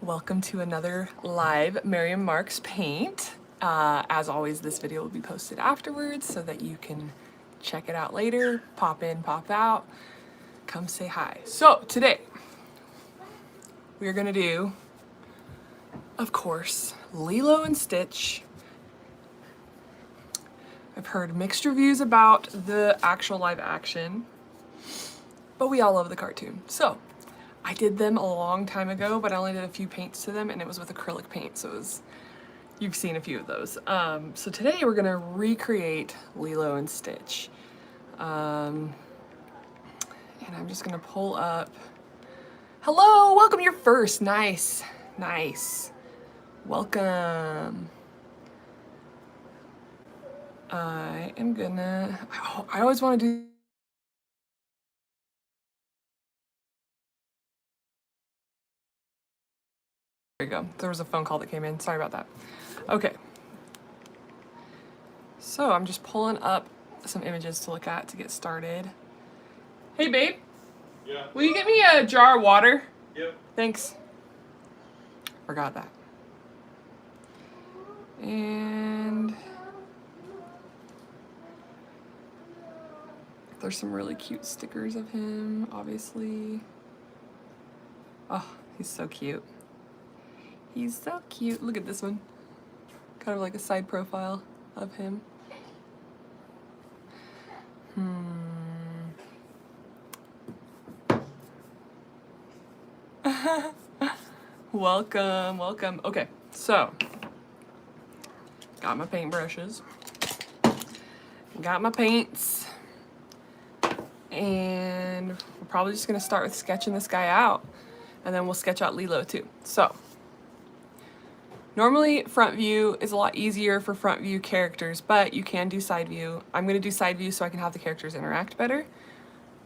Welcome to another live Miriam Marks paint. As always, this video will be posted afterwards so that you can check it out later, pop in, pop out, come say hi. So today, we're gonna do, of course, Lilo and Stitch. I've heard mixed reviews about the actual live action, but we all love the cartoon. So I did them a long time ago, but I only did a few paints to them and it was with acrylic paint, so it was, you've seen a few of those. So today we're gonna recreate Lilo and Stitch. And I'm just gonna pull up, hello, welcome, you're first, nice, nice, welcome. I am gonna, I always wanna do There you go. There was a phone call that came in. Sorry about that. Okay. So I'm just pulling up some images to look at to get started. Hey, babe. Yeah. Will you get me a jar of water? Yep. Thanks. Forgot that. And there's some really cute stickers of him, obviously. Oh, he's so cute. He's so cute. Look at this one. Kind of like a side profile of him. Welcome, welcome. Okay, so got my paintbrushes, got my paints, and we're probably just gonna start with sketching this guy out, and then we'll sketch out Lilo too. So normally front view is a lot easier for front view characters, but you can do side view. I'm gonna do side view so I can have the characters interact better.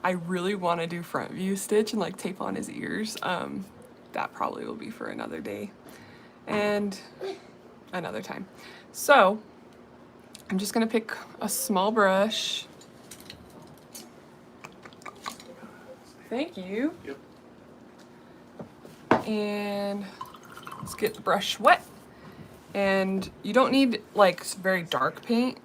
I really want to do front view Stitch and like tape on his ears. That probably will be for another day and another time. So I'm just gonna pick a small brush. Thank you. Yep. And let's get the brush wet. And you don't need like very dark paint.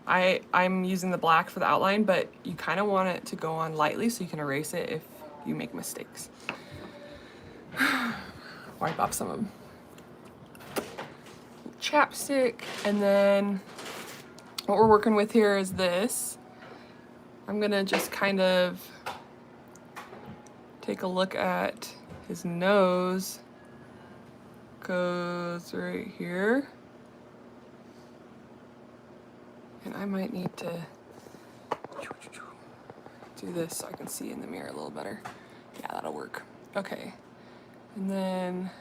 I'm using the black for the outline, but you kind of want it to go on lightly so you can erase it if you make mistakes. Wipe off some of them. Chapstick, and then what we're working with here is this. I'm gonna just kind of take a look at his nose. Goes right here. And I might need to do this so I can see in the mirror a little better. Yeah, that'll work. Okay. And then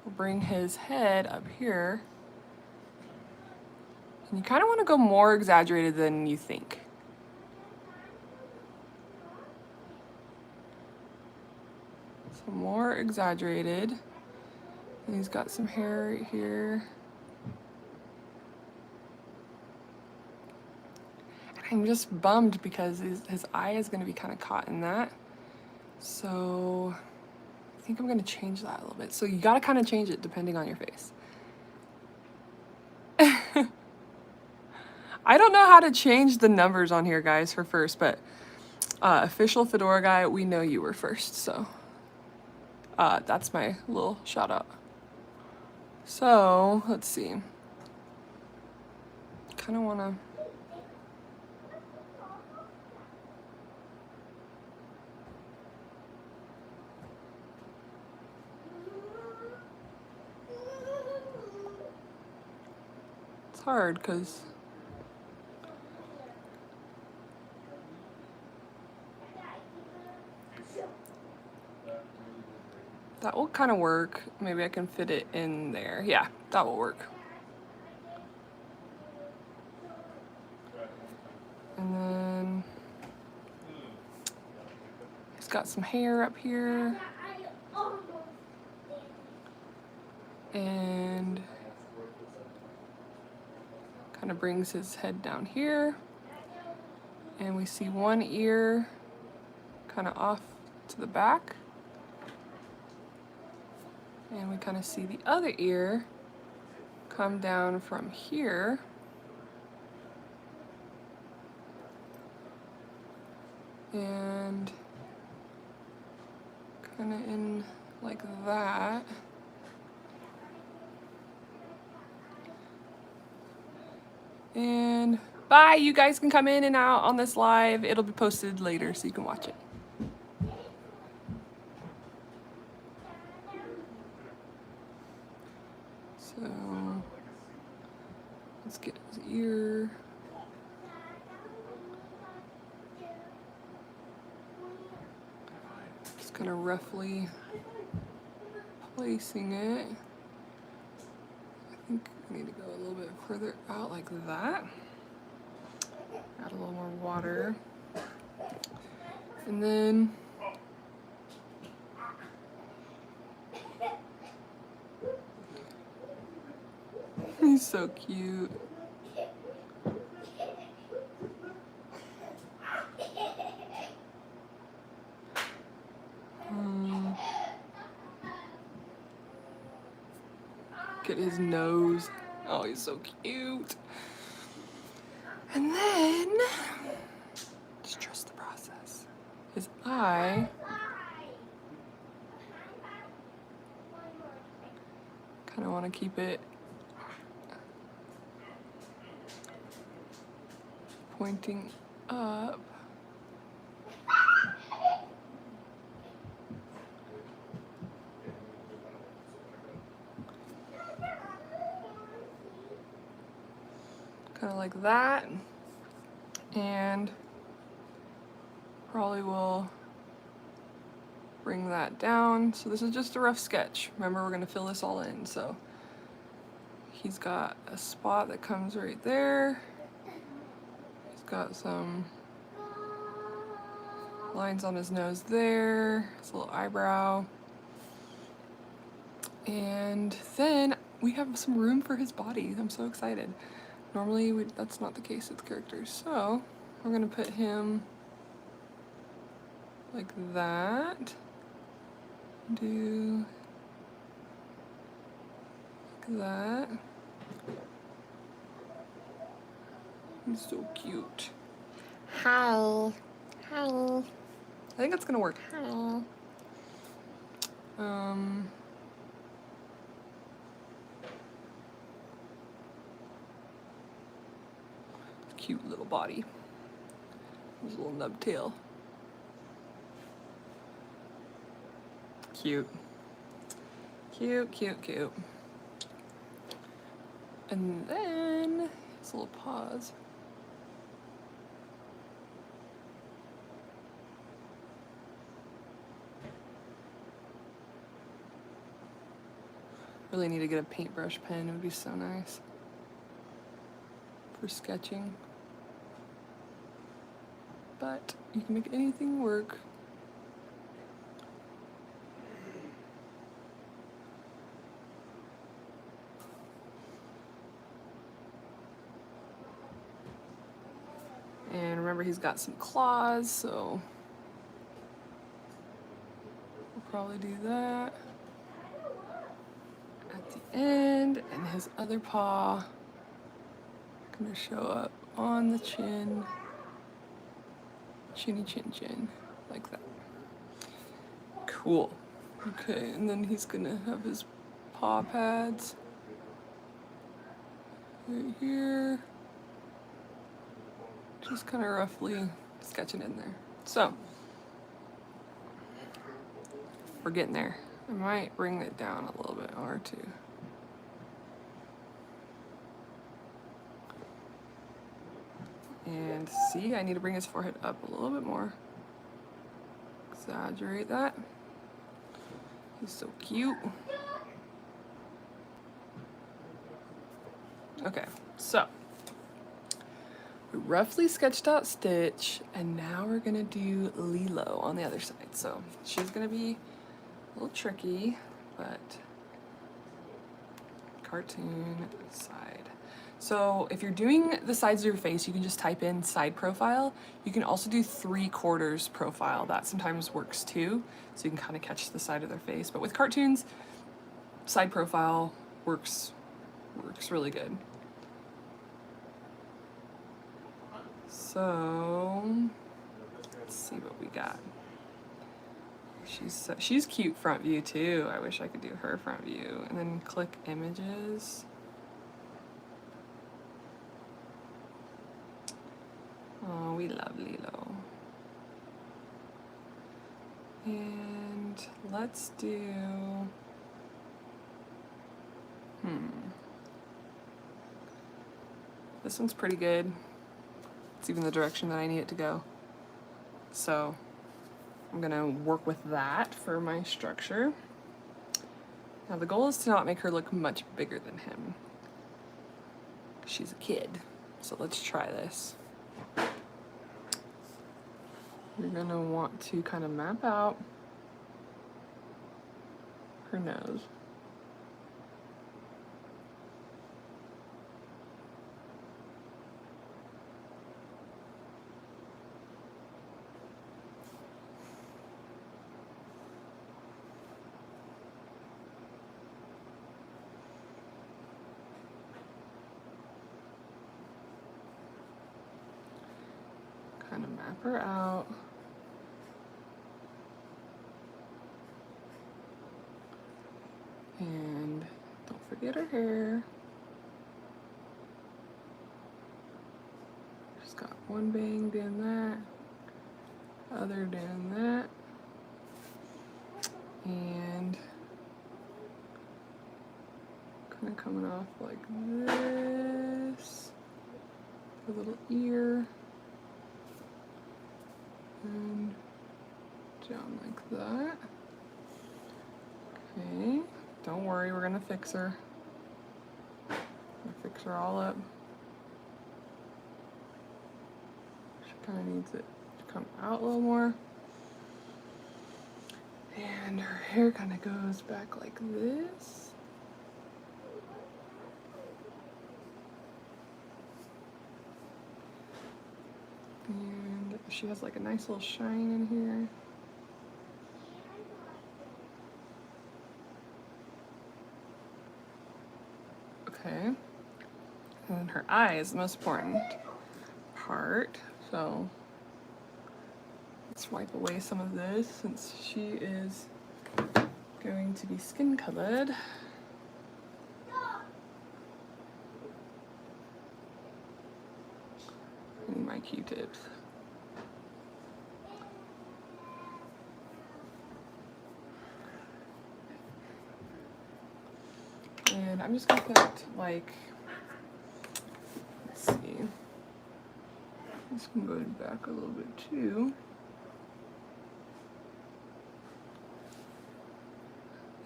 we'll bring his head up here. And you kind of want to go more exaggerated than you think. So more exaggerated. And he's got some hair right here. I'm just bummed because his eye is going to be kind of caught in that. So I think I'm going to change that a little bit. So you got to kind of change it depending on your face. I don't know how to change the numbers on here, guys, for first, but official Fedora guy, we know you were first. So that's my little shout out. So let's see. Kind of want to. Hard because that will kind of work. Maybe I can fit it in there. Yeah, that will work. And then he's got some hair up here. And kind of brings his head down here, and we see one ear kind of off to the back. And we kind of see the other ear come down from here. And kind of in like that. And bye, you guys can come in and out on this live. It'll be posted later so you can watch it. So let's get his ear. Just kind of roughly placing it. I think I need to go a little bit further out like that. Add a little more water. And then he's so cute. Get his nose. Oh, he's so cute. And then, just trust the process. His eye. Kind of want to keep it pointing up. Kind of like that. And probably will bring that down. So this is just a rough sketch. Remember, we're going to fill this all in. So he's got a spot that comes right there. He's got some lines on his nose there. His little eyebrow. And then we have some room for his body. I'm so excited. Normally that's not the case with characters. So we're gonna put him like that. Do like that. He's so cute. Hi. Hi. I think that's gonna work. Hi. Cute little body. His little nub tail. Cute. Cute, cute, cute. And then his little paws. Really need to get a paintbrush pen. It would be so nice for sketching. But you can make anything work. And remember, he's got some claws, so we'll probably do that at the end. And his other paw gonna show up on the chin. Chinny chin chin, like that. Cool. Okay, and then he's gonna have his paw pads right here. Just kind of roughly sketching in there. So, we're getting there. I might bring it down a little bit or two. And see, I need to bring his forehead up a little bit more. Exaggerate that. He's so cute. Okay, so we roughly sketched out Stitch, and now we're gonna do Lilo on the other side. So she's gonna be a little tricky, but cartoon side. So if you're doing the sides of your face, you can just type in side profile. You can also do 3/4 profile. That sometimes works too, so you can kind of catch the side of their face. But with cartoons, side profile works really good. So let's see what we got. She's cute front view too. I wish I could do her front view. And then click images. Oh, we love Lilo. And let's do, this one's pretty good. It's even the direction that I need it to go. So I'm gonna work with that for my structure. Now the goal is to not make her look much bigger than him. She's a kid, so let's try this. You're gonna want to kind of map out her nose. Kind of map her out. And don't forget her hair. Just got one bang doing that, other doing that, and kind of coming off like this, a little ear, and down like that. Okay, don't worry, we're gonna fix her. Fix her all up. She kind of needs it to come out a little more. And her hair kind of goes back like this. And she has like a nice little shine in here. Okay. And then her eye is the most important part. So let's wipe away some of this since she is going to be skin colored. I need my Q-tips. And I'm just gonna put like, let's see, this can go back a little bit too.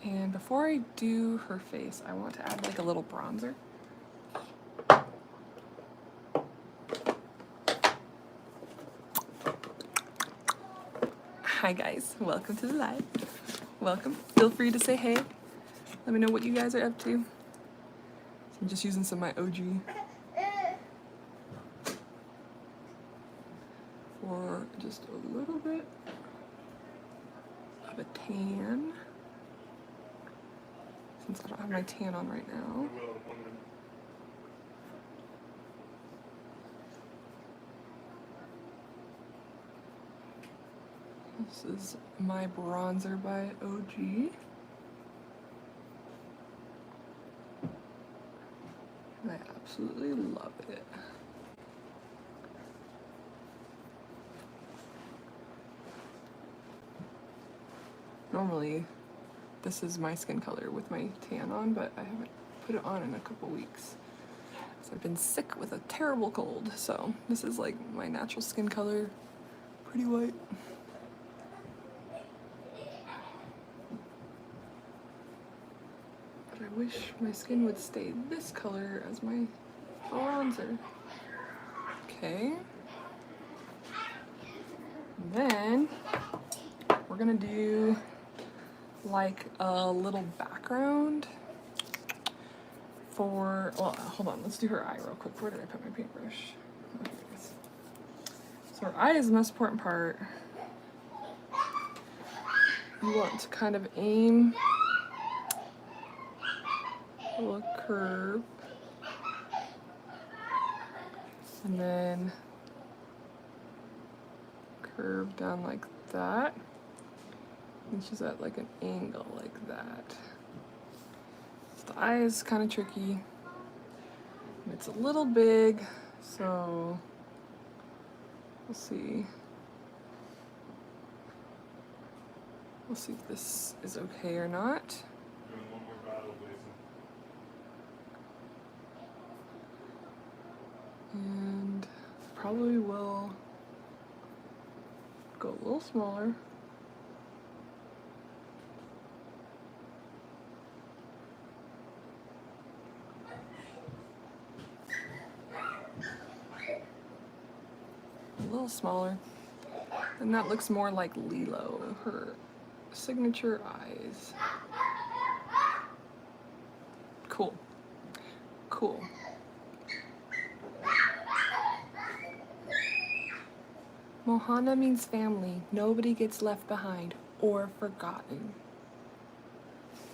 And before I do her face, I want to add like a little bronzer. Hi guys, welcome to the live. Welcome. Feel free to say hey. Let me know what you guys are up to. So I'm just using some of my OG for just a little bit of a tan. Since I don't have my tan on right now. This is my bronzer by OG. And I absolutely love it. Normally, this is my skin color with my tan on, but I haven't put it on in a couple weeks. So I've been sick with a terrible cold, so this is like my natural skin color, pretty white. But I wish my skin would stay this color as my bronzer. Okay. And then we're gonna do like a little background for, well, hold on, let's do her eye real quick. Where did I put my paintbrush? Oh, here it is. So her eye is the most important part. You want to kind of aim a little curve. And then curve down like that. And she's at like an angle like that. So the eye is kind of tricky. And it's a little big, so we'll see. We'll see if this is okay or not. Doing one more battle, Jason. And probably will go a little smaller. A little smaller. And that looks more like Lilo, her signature eyes. Cool. Cool. Mohana means family. Nobody gets left behind or forgotten.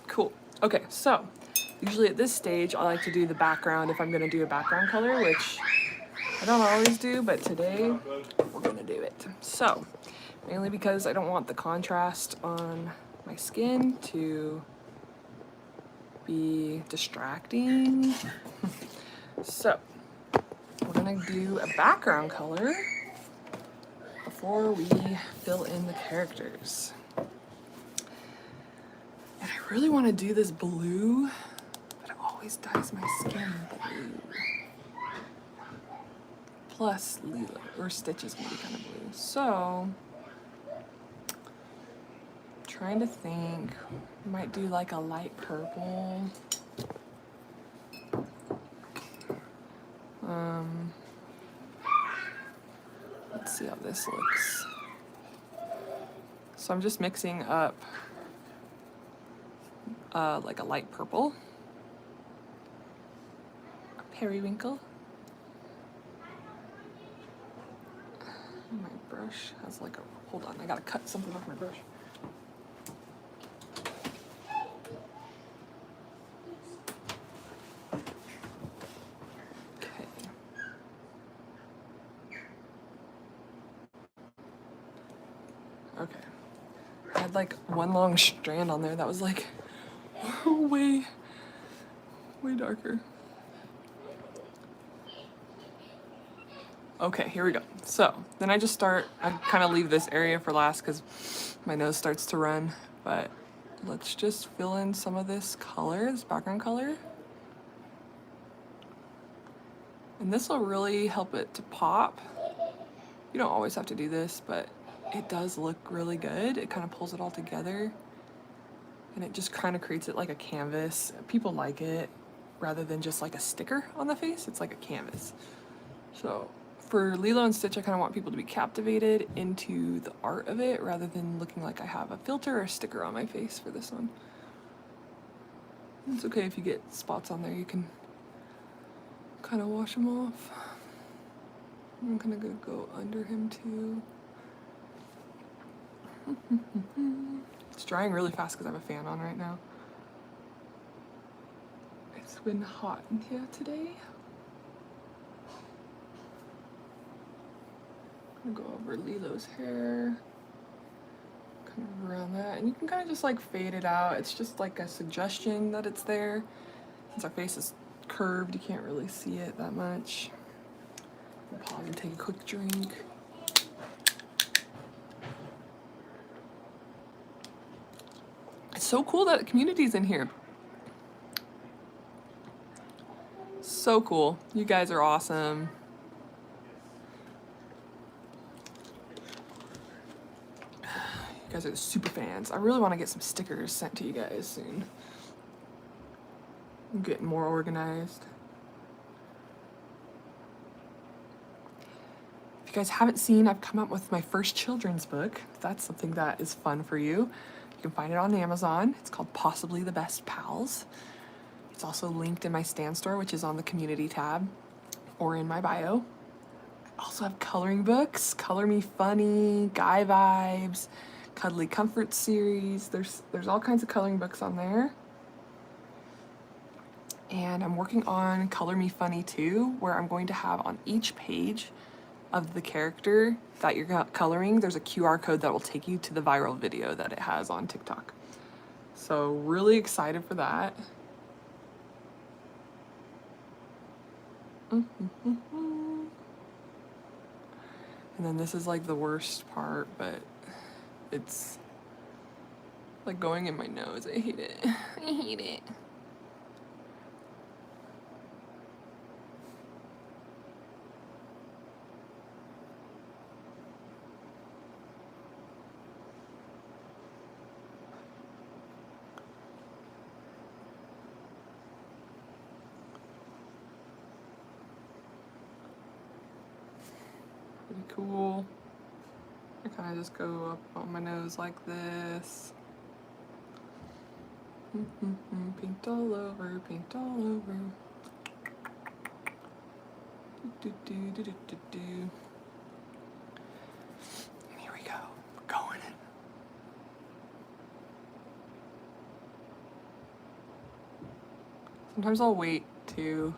Cool. Okay, so usually at this stage I like to do the background if I'm going to do a background color, which I don't always do, but today we're going to do it. So, mainly because I don't want the contrast on my skin to be distracting. So, we're going to do a background color before we fill in the characters. And I really want to do this blue, but it always dyes my skin blue. Plus Lilo, or Stitch is going to be kind of blue. So, trying to think, might do like a light purple. Let's see how this looks. So I'm just mixing up like a light purple, a periwinkle. My brush has like a, hold on, I gotta cut something off my brush. Okay. Okay. I had like one long strand on there that was like way darker. Okay, here we go. So then I just start, I kind of leave this area for last because my nose starts to run, but let's just fill in some of this color, this background color. And this will really help it to pop. You don't always have to do this, but it does look really good. It kind of pulls it all together and it just kind of creates it like a canvas. People like it rather than just like a sticker on the face. It's like a canvas. So for Lilo and Stitch, I kind of want people to be captivated into the art of it rather than looking like I have a filter or a sticker on my face for this one. It's okay if you get spots on there, you can kind of wash them off. I'm kind of gonna go under him too. It's drying really fast because I have a fan on right now. It's been hot in here today. I'm gonna go over Lilo's hair, kind of around that, and you can kind of just like fade it out. It's just like a suggestion that it's there. Since our face is curved, you can't really see it that much. I'll pause and take a quick drink. It's so cool that the community's in here. So cool. You guys are awesome. You guys are the super fans. I really want to get some stickers sent to you guys soon. I'm getting more organized. If you guys haven't seen, I've come up with my first children's book. If that's something that is fun for you, you can find it on Amazon. It's called Possibly the Best Pals. It's also linked in my Stan store, which is on the community tab or in my bio. I also have coloring books, Color Me Funny, Guy Vibes, Cuddly Comfort series. There's all kinds of coloring books on there. And I'm working on Color Me Funny 2, where I'm going to have on each page of the character that you're coloring, there's a QR code that will take you to the viral video that it has on TikTok. So really excited for that. And then this is like the worst part, but it's like going in my nose. I hate it. I hate it. Pretty cool. I kind of just go up on my nose like this. Paint all over, paint all over. And here we go. We're going in. Sometimes I'll wait to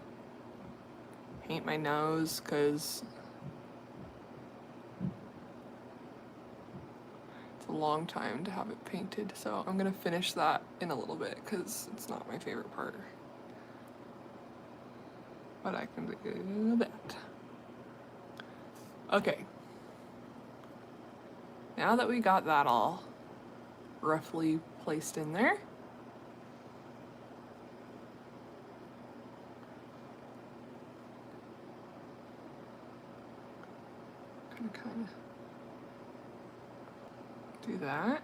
paint my nose because it's a long time to have it painted. So I'm gonna finish that in a little bit because it's not my favorite part. But I can do that. Okay. Now that we got that all roughly placed in there, gonna kind of do that.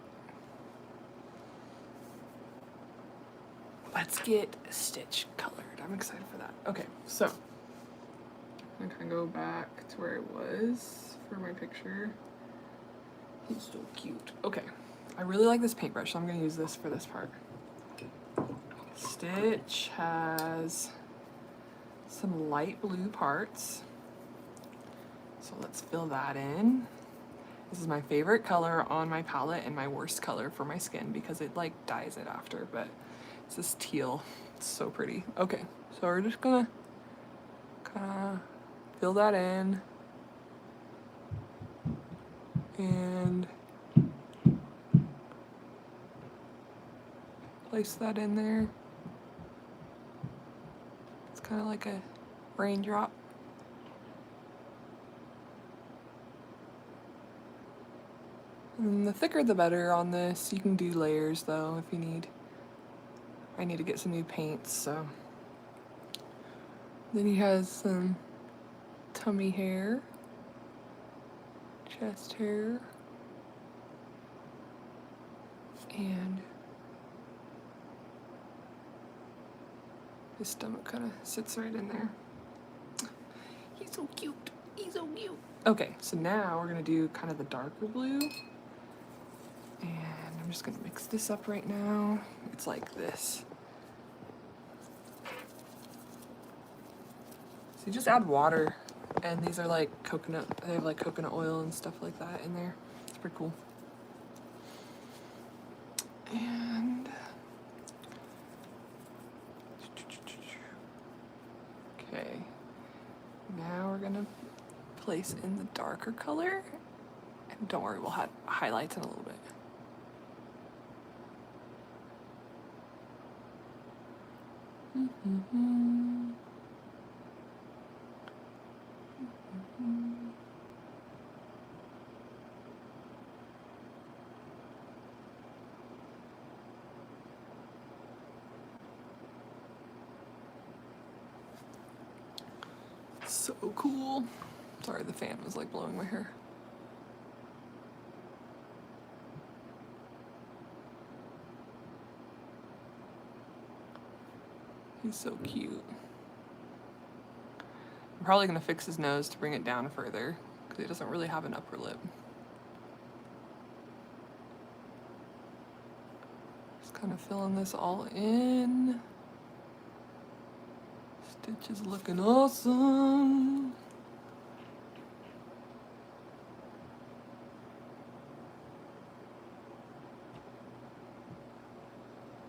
Let's get Stitch colored. I'm excited for that. Okay, so I'm gonna kind of go back to where it was for my picture. He's so cute. Okay, I really like this paintbrush, so I'm gonna use this for this part. Stitch has some light blue parts, so let's fill that in. This is my favorite color on my palette and my worst color for my skin because it like dyes it after, but it's this teal. It's so pretty. Okay, so we're just gonna kind of fill that in and place that in there. It's kind of like a raindrop. And the thicker the better on this. You can do layers though if you need. I need to get some new paints, so. Then he has some tummy hair, chest hair, and his stomach kind of sits right in there. He's so cute. He's so cute. Okay, so now we're gonna do kind of the darker blue. And I'm just gonna mix this up right now. It's like this. So you just add water, and these are like coconut, they have like coconut oil and stuff like that in there. It's pretty cool. And okay, now we're gonna place in the darker color. And don't worry, we'll have highlights in a little bit. So cool. Sorry, the fan was like blowing my hair. He's so cute. I'm probably gonna fix his nose to bring it down further because he doesn't really have an upper lip. Just kind of filling this all in. Stitch is looking awesome.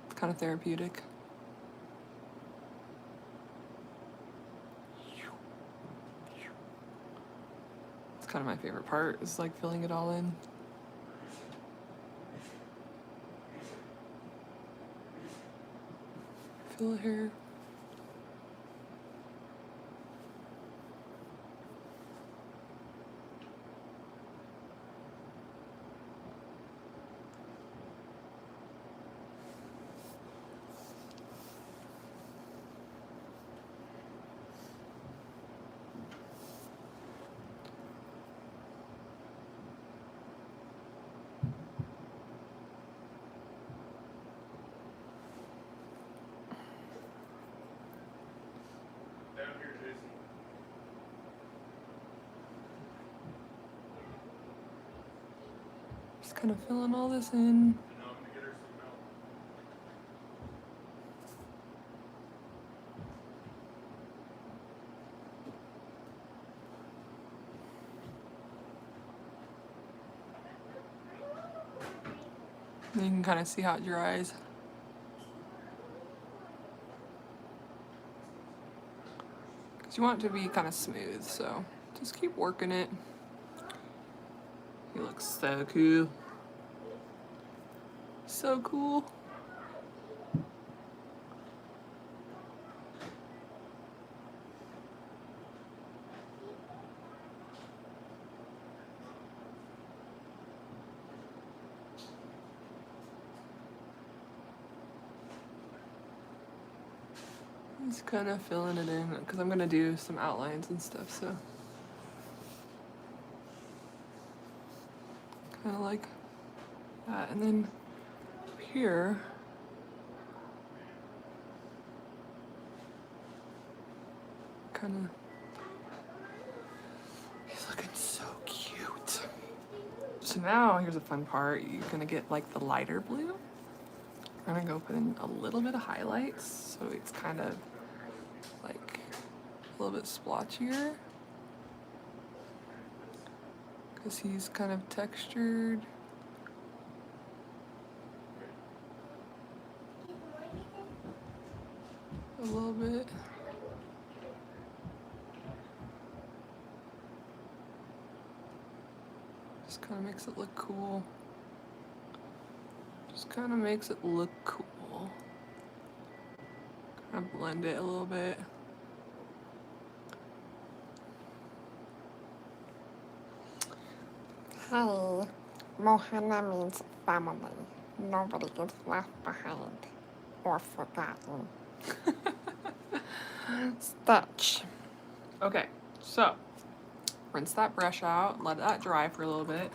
It's kind of therapeutic. kind of my favorite part, is like filling it all in. Fill it here. Down here, Jason. Just kind of filling all this in. And now I'm gonna get her some milk. And you can kind of see how it dries. Because you want it to be kind of smooth, so just keep working it. He looks so cool. So cool. Just kind of filling it in because I'm gonna do some outlines and stuff, so kind of like that. And then up here, kind of, he's looking so cute. So now here's a fun part. You're gonna get like the lighter blue. I'm gonna go put in a little bit of highlights so it's kind of like a little bit splotchier because he's kind of textured. A little bit. Just kind of makes it look cool. Just kind of makes it look cool. Kind of blend it a little bit. Hey, Mohana means family. Nobody gets left behind or forgotten. Stitch. Okay, so rinse that brush out, let that dry for a little bit,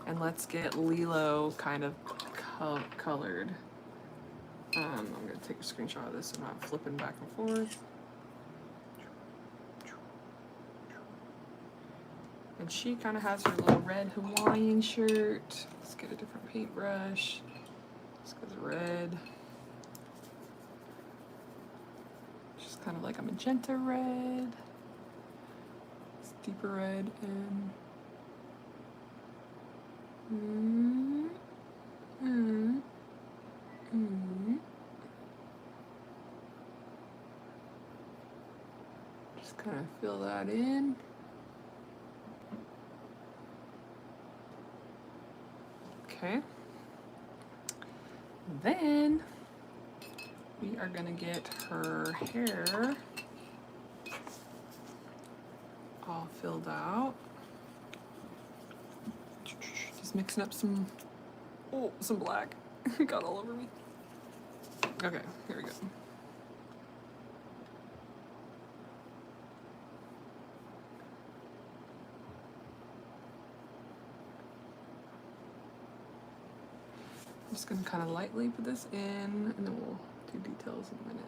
and let's get Lilo kind of colored. I'm gonna take a screenshot of this so I'm not flipping back and forth. And she kind of has her little red Hawaiian shirt. Let's get a different paintbrush. Let's go to red. She's kind of like a magenta red. It's deeper red and just kind of fill that in. Okay. Then we are gonna get her hair all filled out. Just mixing up some black. Got all over me. Okay, here we go. I'm just gonna kind of lightly put this in, and then we'll do details in a minute.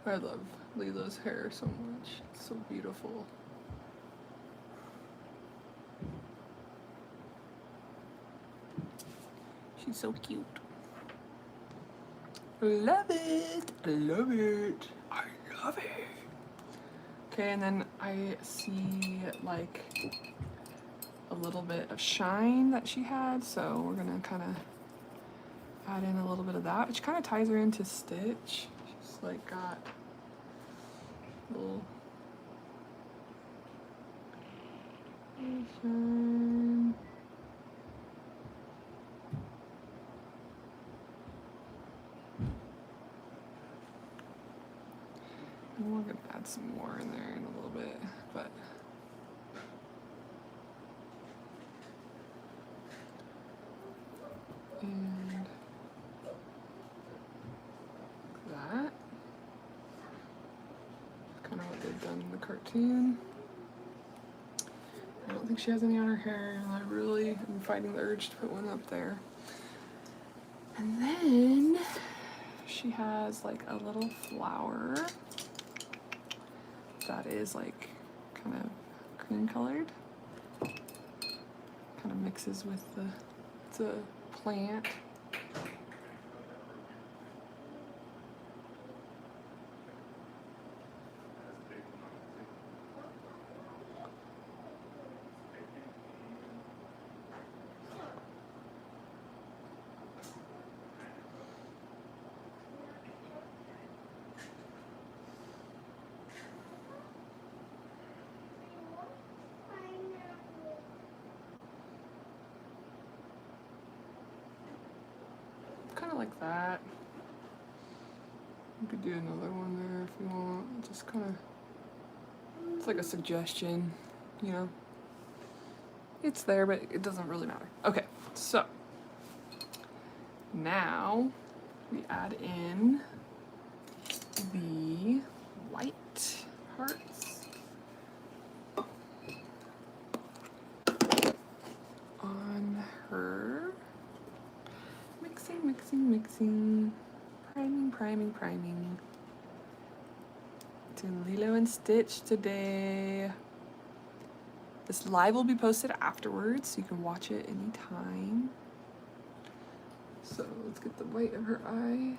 I love Lilo's hair so much. It's so beautiful. She's so cute. Love it. Love it. I love it. Okay, and then I see like a little bit of shine that she had, so we're gonna kind of add in a little bit of that, which kind of ties her into Stitch. She's like got little shine. And we're gonna add some more in there in a little bit, but and that. Kind of what they've done in the cartoon. I don't think she has any on her hair, and I really am fighting the urge to put one up there. And then she has like a little flower that is like kind of cream colored. Kind of mixes with the plant. Kind of like that. You could do another one there if you want. Just kind of, it's like a suggestion, you know. It's there, but it doesn't really matter. Okay, so now we add in the white hearts on her. Mixing, mixing, mixing. Priming, priming, priming. Doing Lilo and Stitch today. This live will be posted afterwards, so you can watch it anytime. So let's get the white of her eye.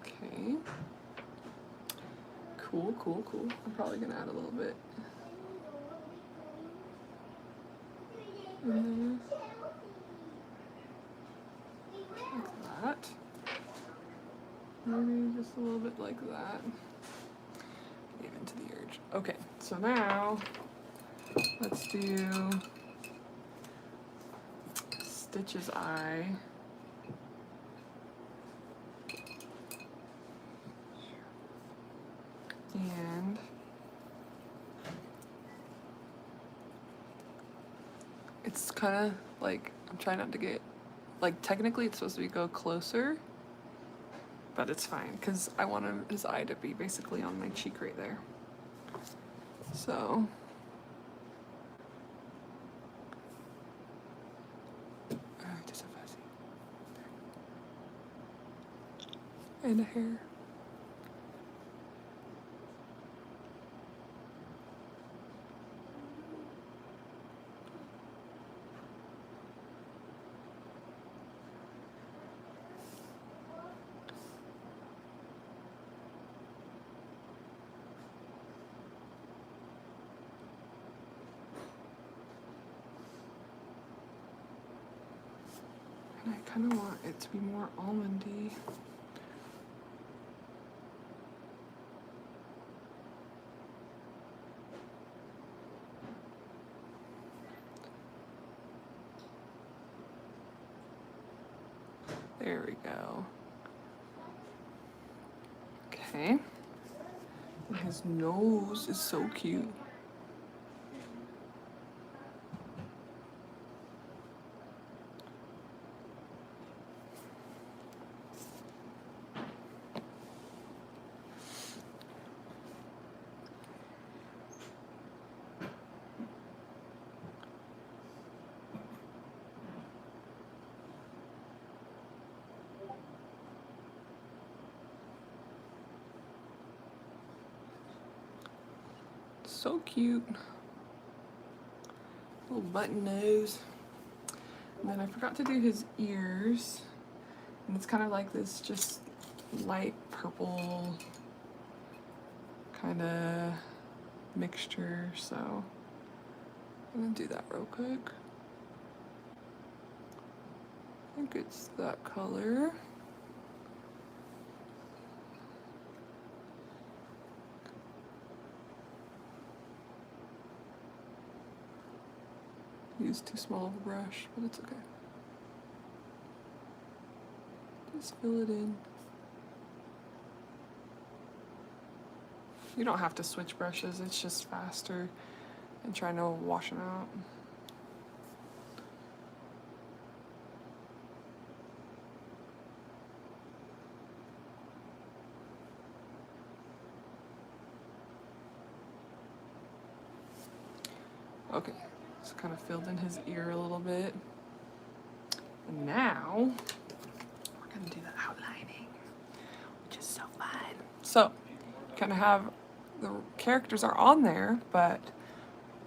Okay. Cool, cool, cool. I'm probably gonna add a little bit. Like that. Maybe just a little bit like that. Gave into the urge. Okay, so now let's do Stitch's eye. And it's kind of like, I'm trying not to get, like technically it's supposed to go closer, but it's fine because I want his eye to be basically on my cheek right there. So just a fuzzy. And a hair. And I kind of want it to be more almondy. There we go. Okay. And his nose is so cute. So cute. Little button nose. And then I forgot to do his ears. And it's kind of like this just light purple kind of mixture. So I'm gonna do that real quick. I think it's that color. Use too small of a brush, but it's okay. Just fill it in. You don't have to switch brushes, it's just faster and trying to wash them out. Okay, just kind of filled in his ear a little bit. And now we're gonna do the outlining, which is so fun. So, kind of have the characters are on there, but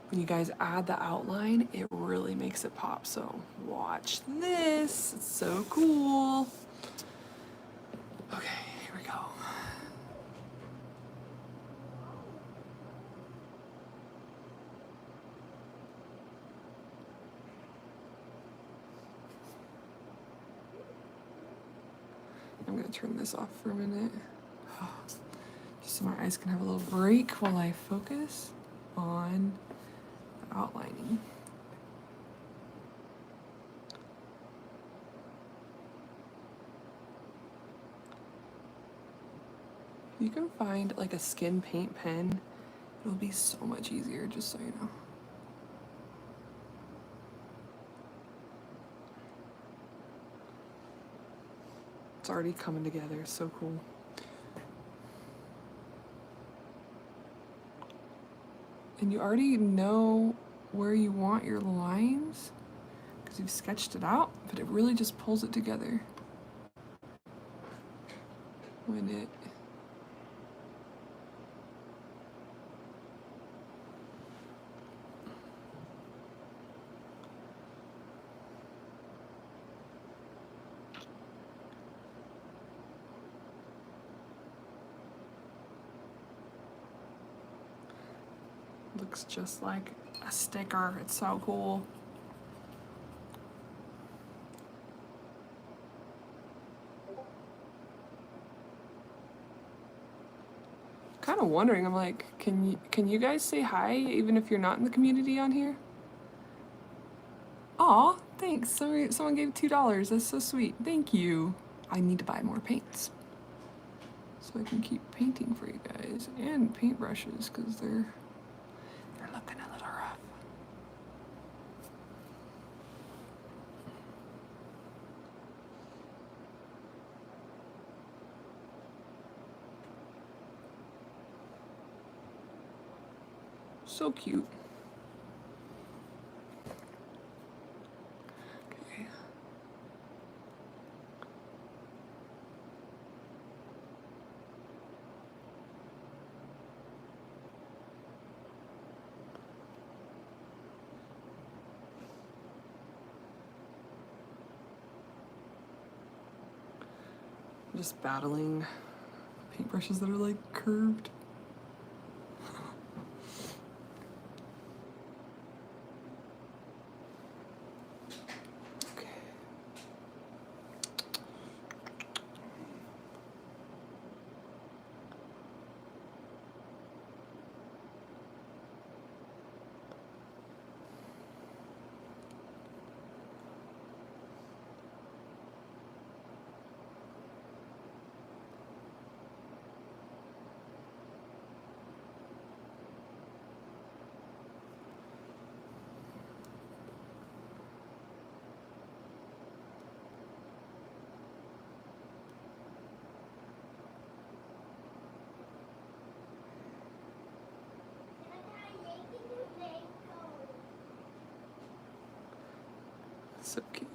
when you guys add the outline, it really makes it pop. So watch this, it's so cool. Okay, here we go. I'm gonna turn this off for a minute. Just so my eyes can have a little break while I focus on the outlining. You can find like a skin paint pen. It'll be so much easier, just so you know. It's already coming together, it's so cool. And you already know where you want your lines because you've sketched it out, but it really just pulls it together when it looks just like a sticker. It's so cool. Kind of wondering, I'm like, can you guys say hi even if you're not in the community on here? Aw, thanks. Someone gave $2. That's so sweet. Thank you. I need to buy more paints so I can keep painting for you guys, and paintbrushes because they're looking a little rough. So cute. Okay. I'm just battling paintbrushes that are like curved. So cute.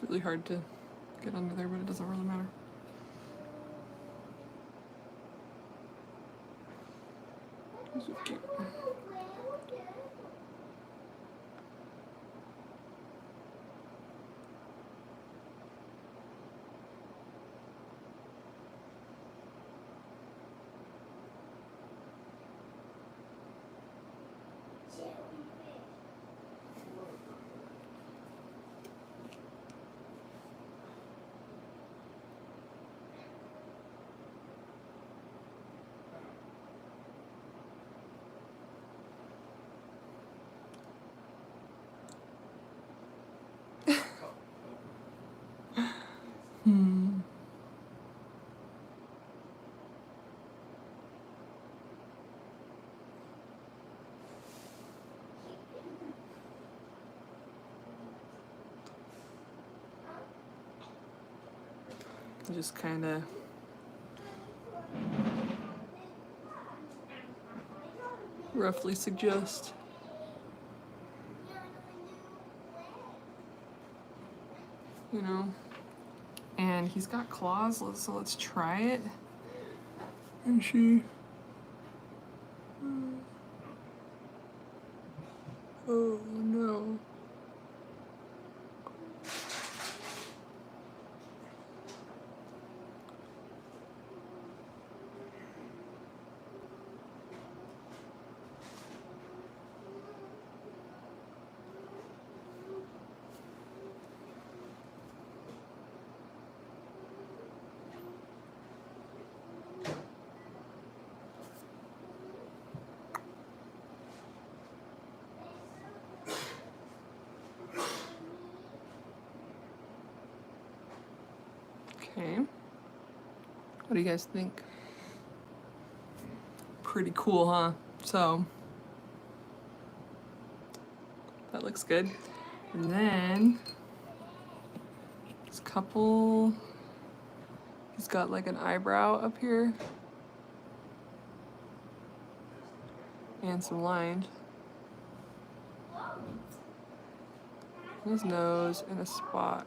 really hard to get under there, but it doesn't really matter. These are cute. Hmm. Just kind of roughly suggest. You know, and he's got claws, so let's try it. And she. Oh no. Okay. What do you guys think? Pretty cool, huh? So, that looks good. And then, this couple, he's got like an eyebrow up here. And some lines. His nose and a spot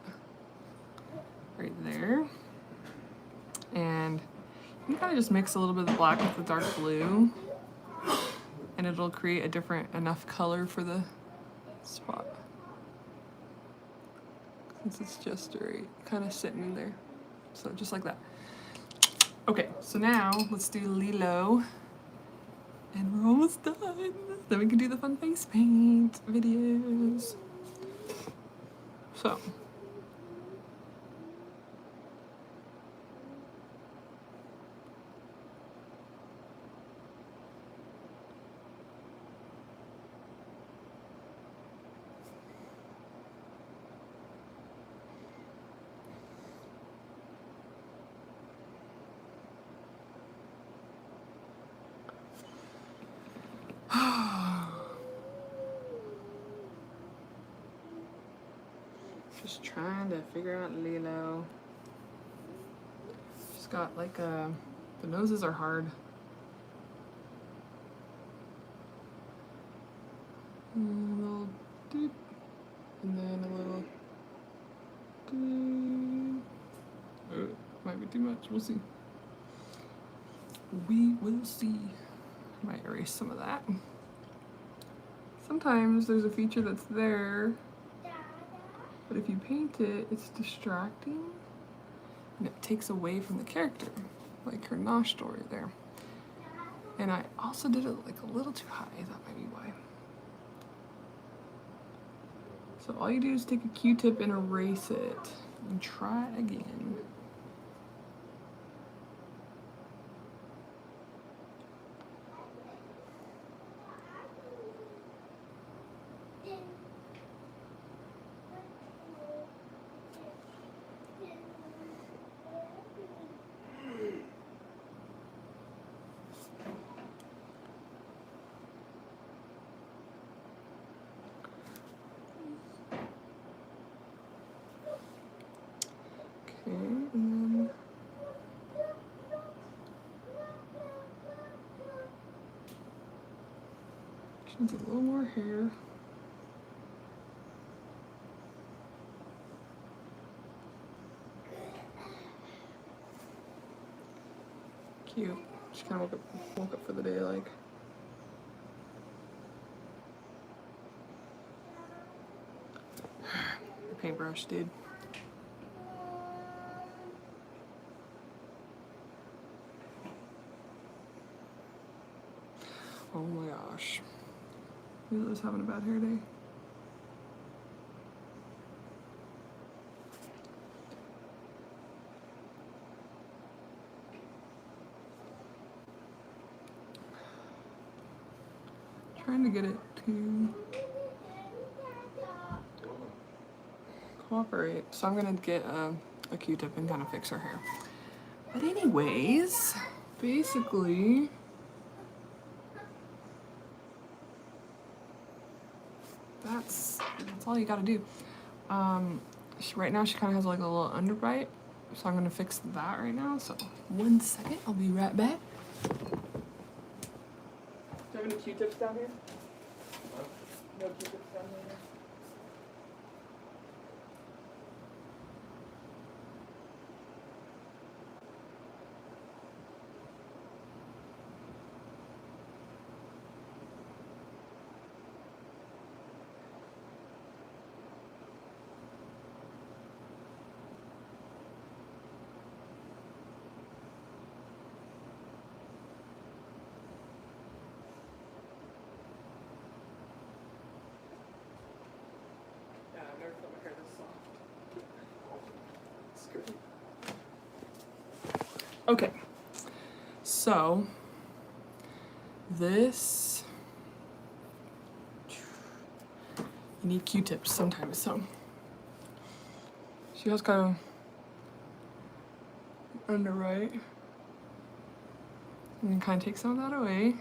right there. And you kind of just mix a little bit of the black with the dark blue, and it'll create a different enough color for the spot. Since it's just right, kind of sitting in there. So just like that. Okay, so now let's do Lilo. And we're almost done. Then we can do the fun face paint videos. So. Just trying to figure out Lilo. She's got like a, the noses are hard. A little doop, and then a little doop. Oh, might be too much, we'll see. We will see. Might erase some of that. Sometimes there's a feature that's there, but if you paint it, it's distracting and it takes away from the character, like her nosh story there. And I also did it like a little too high, that might be why. So all you do is take a Q-tip and erase it and try again. Okay, and then she needs a little more hair. Cute. She kind of woke up for the day, like. The paintbrush, dude. Oh my gosh. Lilo's having a bad hair day. Trying to get it to cooperate. So I'm gonna get a Q-tip and kind of fix her hair. But anyways, basically, that's all you gotta do. Right now she kind of has like a little underbite, so I'm gonna fix that right now. So 1 second, I'll be right back. Do you have any Q-tips down here? No Q-tips down here. Yeah, I've never felt my hair this soft. It's great. Okay, so this, you need Q-tips sometimes, so she has kind of underbite, and then kind of take some of that away.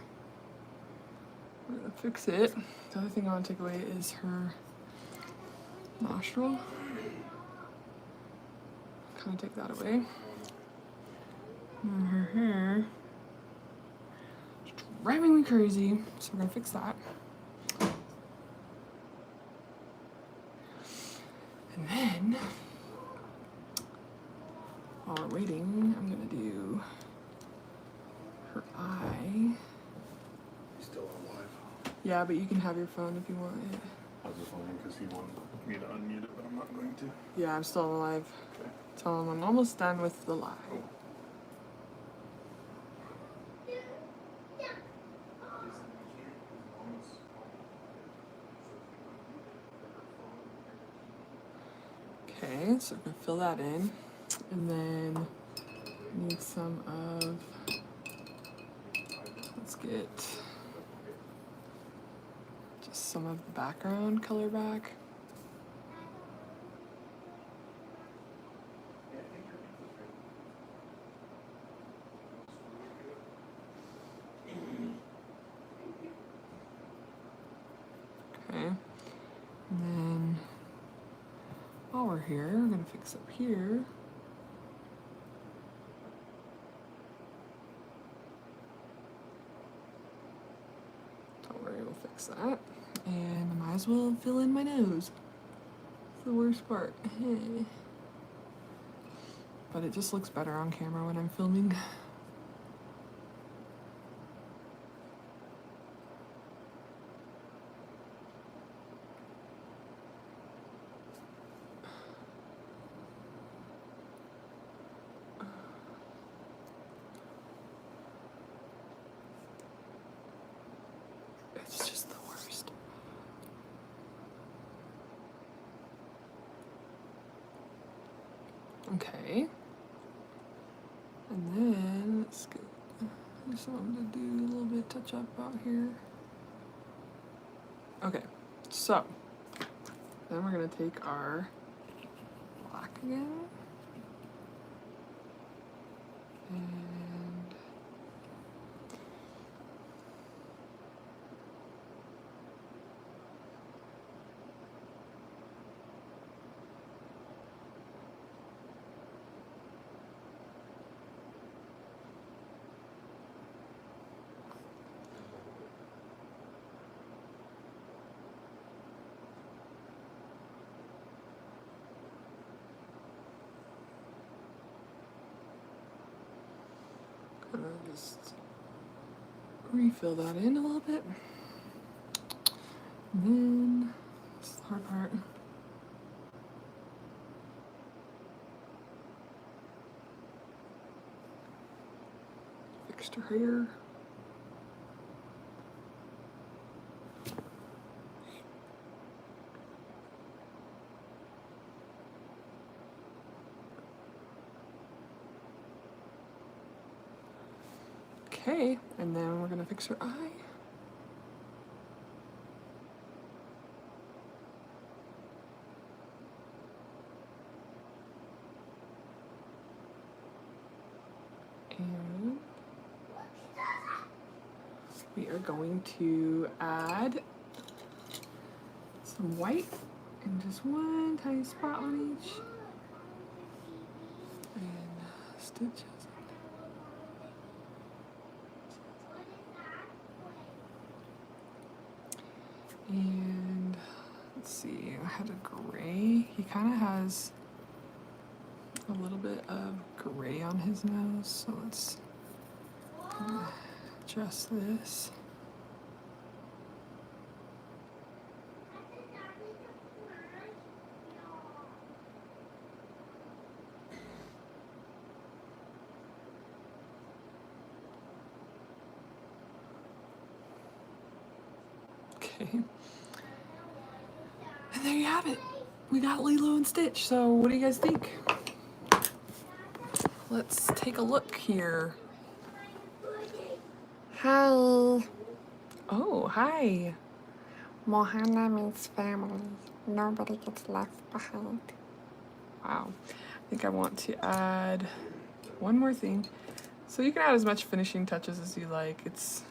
We're gonna fix it. The other thing I want to take away is her nostril. Kind of take that away. And her hair is driving me crazy, so we're gonna fix that. And then, while we're waiting, I'm gonna do her eye. Still on live. Yeah, but you can have your phone if you want it. I was just wondering because he wanted me to unmute it, but I'm not going to. Yeah, I'm still alive. Okay. Tell him I'm almost done with the live. Cool. Okay, so we're gonna fill that in, and then need some of. Let's get just some of the background color back. Okay, and then while we're here, we're gonna fix up here. Don't worry, we'll fix that. And I might as well fill in my nose. It's the worst part. But it just looks better on camera when I'm filming. It's just the worst. Okay. And then let's get. I just wanted to do a little bit of touch up out here. Okay, so then we're gonna take our black again. And gonna just refill that in a little bit. And then, this is the hard part. Fixed her hair. Okay, and then we're gonna fix her eye. And we are going to add some white and just one tiny spot on each. And stitches. And let's see, I had a gray. He kind of has a little bit of gray on his nose, so let's adjust this. Okay. And there you have it. We got Lilo and Stitch. So what do you guys think? Let's take a look here. Hi. Oh, hi. Mohana means family. Nobody gets left behind. Wow. I think I want to add one more thing. So you can add as much finishing touches as you like. It's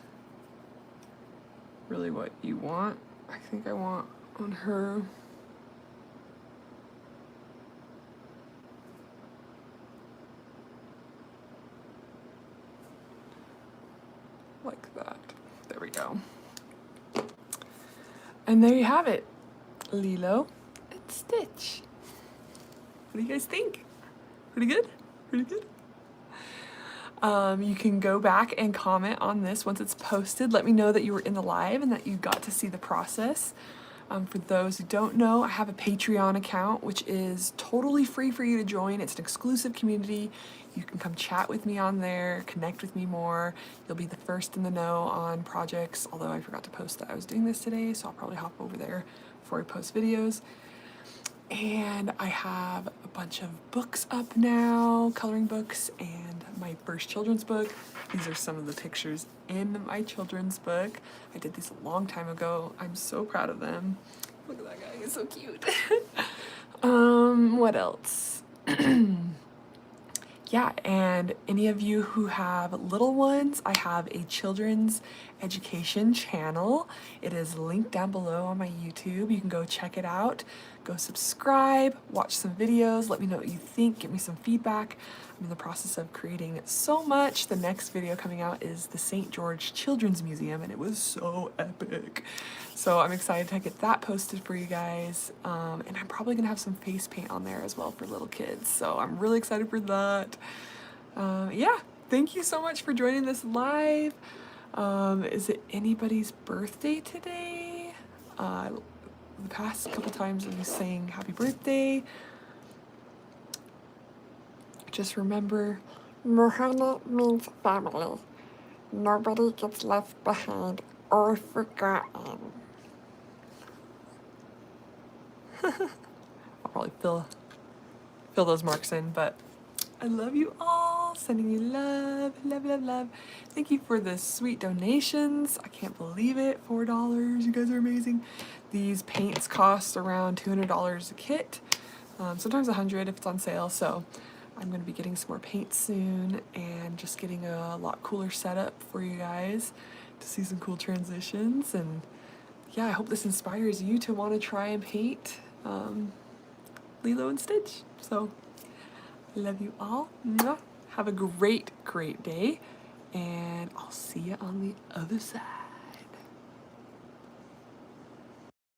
really what you want. I think I want on her like that. There we go. And there you have it. Lilo and Stitch. What do you guys think? Pretty good? Pretty good? You can go back and comment on this once it's posted. Let me know that you were in the live and that you got to see the process. For those who don't know, I have a Patreon account, which is totally free for you to join. It's an exclusive community. You can come chat with me on there, connect with me more. You'll be the first in the know on projects, although I forgot to post that I was doing this today, so I'll probably hop over there before I post videos. And I have a bunch of books up now, coloring books, and my first children's book. These are some of the pictures in my children's book. I did these a long time ago. I'm so proud of them. Look at that guy, he's so cute. What else? Yeah, and any of you who have little ones, I have a children's education channel. It is linked down below on my YouTube. You can go check it out. Go subscribe, watch some videos, let me know what you think, give me some feedback. I'm in the process of creating so much. The next video coming out is the St. George Children's Museum, and it was so epic. So I'm excited to get that posted for you guys. And I'm probably gonna have some face paint on there as well for little kids. So I'm really excited for that. Yeah, thank you so much for joining this live. Is it anybody's birthday today? The past couple times I was saying happy birthday. Just remember, Mohana means family. Nobody gets left behind or forgotten. I'll probably fill those marks in, but I love you all. Sending you love, love, love, love. Thank you for the sweet donations. I can't believe it. $4. You guys are amazing. These paints cost around $200 a kit. Sometimes $100 if it's on sale. So I'm going to be getting some more paint soon and just getting a lot cooler setup for you guys to see some cool transitions. And yeah, I hope this inspires you to want to try and paint Lilo and Stitch. So love you all. Mwah. Have a great, great day. And I'll see you on the other side.